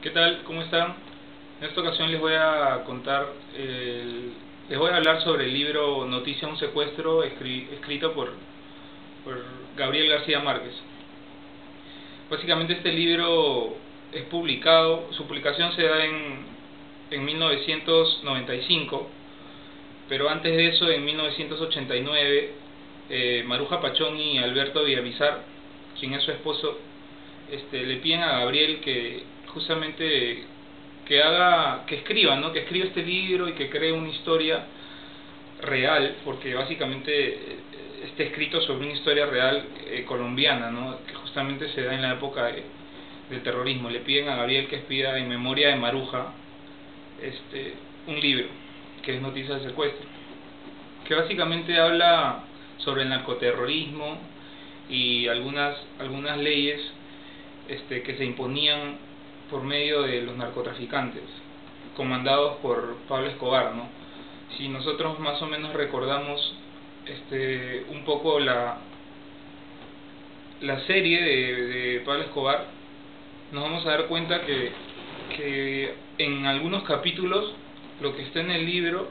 ¿Qué tal? ¿Cómo están? En esta ocasión les voy a contar, les voy a hablar sobre el libro Noticia un secuestro, escrito por Gabriel García Márquez. Básicamente este libro es publicado, su publicación se da en 1995, pero antes de eso, en 1989, Maruja Pachón y Alberto Villamizar, quien es su esposo, le piden a Gabriel que justamente que escriba, ¿no? Que escriba este libro y que cree una historia real, porque básicamente está escrito sobre una historia real colombiana, ¿no? Que justamente se da en la época del terrorismo. Le piden a Gabriel que expida en memoria de Maruja un libro que es Noticia de Secuestro, que básicamente habla sobre el narcoterrorismo y algunas leyes que se imponían por medio de los narcotraficantes comandados por Pablo Escobar, ¿no? Si nosotros más o menos recordamos un poco la serie de Pablo Escobar, nos vamos a dar cuenta que en algunos capítulos lo que está en el libro,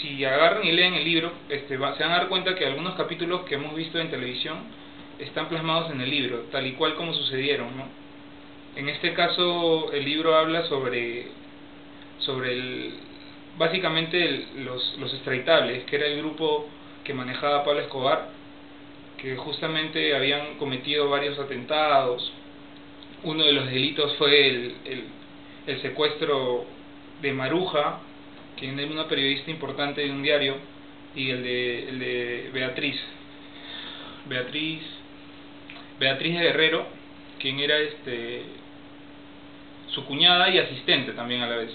si agarran y leen el libro, se van a dar cuenta que algunos capítulos que hemos visto en televisión están plasmados en el libro, tal y cual como sucedieron, ¿no? En este caso, el libro habla sobre básicamente los extraditables, que era el grupo que manejaba Pablo Escobar, que justamente habían cometido varios atentados. Uno de los delitos fue el secuestro de Maruja, quien era una periodista importante de un diario, y el de Beatriz de Guerrero, quien era su cuñada y asistente también a la vez.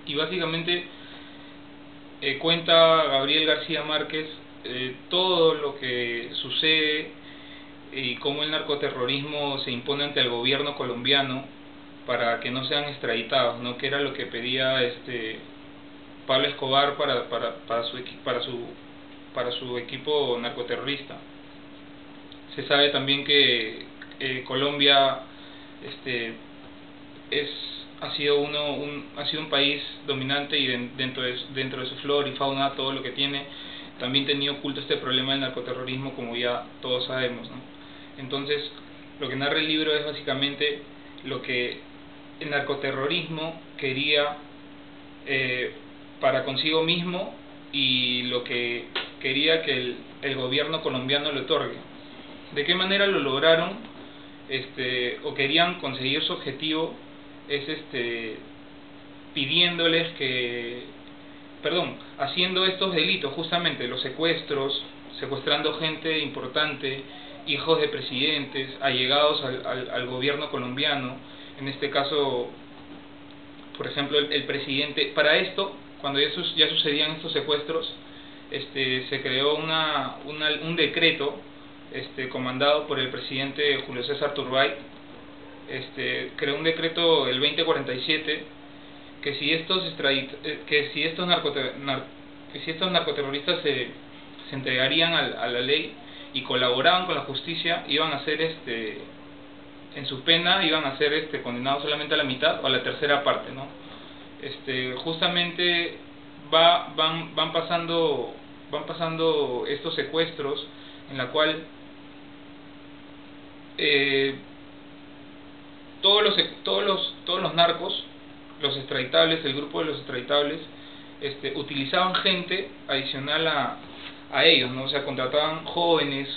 Y básicamente cuenta Gabriel García Márquez todo lo que sucede y cómo el narcoterrorismo se impone ante el gobierno colombiano para que no sean extraditados, ¿no? Que era lo que pedía Pablo Escobar para su equipo narcoterrorista. Se sabe también que Colombia ha sido un país dominante, y dentro de su flora y fauna, todo lo que tiene, también tenía oculto este problema del narcoterrorismo, como ya todos sabemos, ¿no? Entonces, lo que narra el libro es básicamente lo que el narcoterrorismo quería para consigo mismo, y lo que quería que el gobierno colombiano le otorgue. ¿De qué manera lo lograron? O querían conseguir su objetivo, es pidiéndoles haciendo estos delitos, justamente los secuestros, secuestrando gente importante, hijos de presidentes, allegados al gobierno colombiano. En este caso, por ejemplo, el presidente. Para esto, cuando ya sucedían estos secuestros, se creó un decreto comandado por el presidente Julio César Turbay. Creó un decreto, el 2047, que si estos narcoterroristas se entregarían a la ley y colaboraban con la justicia, iban a ser en su pena iban a ser condenados solamente a la mitad o a la tercera parte, ¿no? Justamente van pasando estos secuestros, en la cual todos los narcos, los extraditables, el grupo de los extraditables, utilizaban gente adicional a ellos, ¿no? O sea, contrataban jóvenes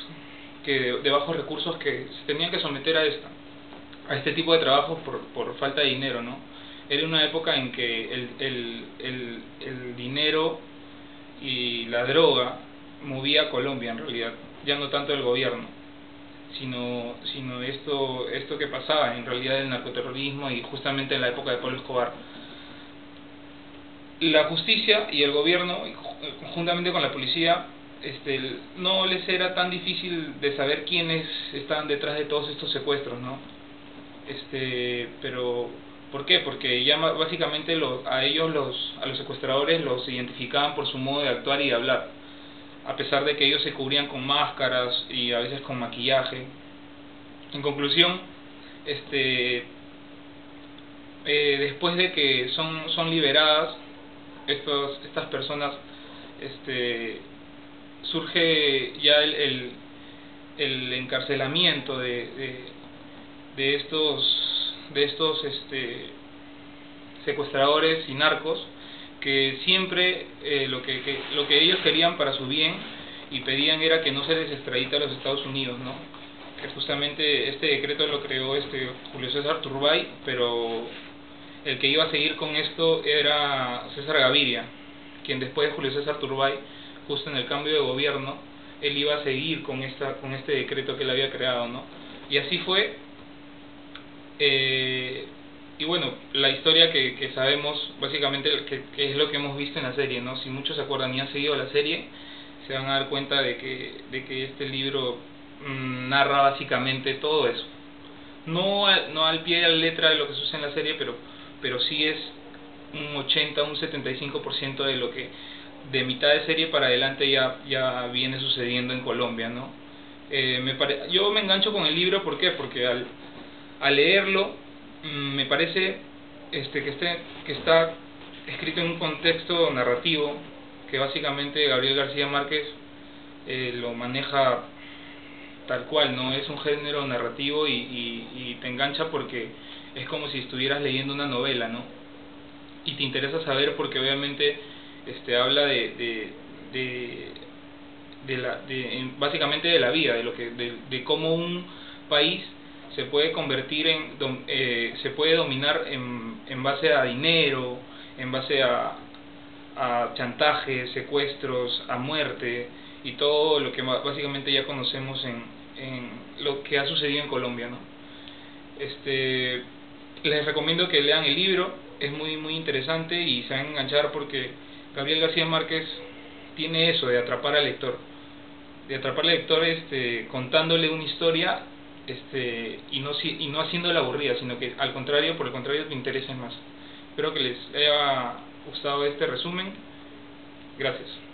de bajos recursos que se tenían que someter a este tipo de trabajos por falta de dinero, ¿no? Era una época en que el dinero y la droga movía a Colombia, en realidad, ya no tanto el gobierno, sino esto que pasaba en realidad, el narcoterrorismo, y justamente en la época de Pablo Escobar. La justicia y el gobierno, conjuntamente con la policía, no les era tan difícil de saber quiénes estaban detrás de todos estos secuestros, ¿no? Pero ¿por qué? Porque ya básicamente a los secuestradores los identificaban por su modo de actuar y de hablar, a pesar de que ellos se cubrían con máscaras y a veces con maquillaje. En conclusión, después de que son liberadas estas personas, surge ya el encarcelamiento de estos secuestradores y narcos, que siempre lo que ellos querían para su bien y pedían era que no se les extradita a los Estados Unidos, ¿no? Que justamente este decreto lo creó Julio César Turbay, pero el que iba a seguir con esto era César Gaviria, quien después de Julio César Turbay, justo en el cambio de gobierno, él iba a seguir con este decreto que él había creado, ¿no? Y así fue. Y bueno, la historia que sabemos básicamente, que es lo que hemos visto en la serie, ¿no? Si muchos se acuerdan y han seguido la serie, se van a dar cuenta de que este libro narra básicamente todo eso. No al pie de la letra de lo que sucede en la serie, pero sí es un 80, un 75% de lo que de mitad de serie para adelante ya viene sucediendo en Colombia, ¿no? Yo me engancho con el libro, ¿por qué? Porque al leerlo me parece que está escrito en un contexto narrativo que básicamente Gabriel García Márquez lo maneja tal cual, ¿no? Es un género narrativo y te engancha porque es como si estuvieras leyendo una novela, ¿no? Y te interesa saber porque obviamente habla básicamente de la vida, de cómo un país se puede convertir se puede dominar en base a dinero, en base a chantajes, secuestros, a muerte y todo lo que básicamente ya conocemos en lo que ha sucedido en Colombia, ¿no? Les recomiendo que lean el libro, es muy muy interesante y se van a enganchar porque Gabriel García Márquez tiene eso de atrapar al lector, contándole una historia y no haciéndola aburrida, sino que por el contrario te interesa más. Espero que les haya gustado este resumen. Gracias.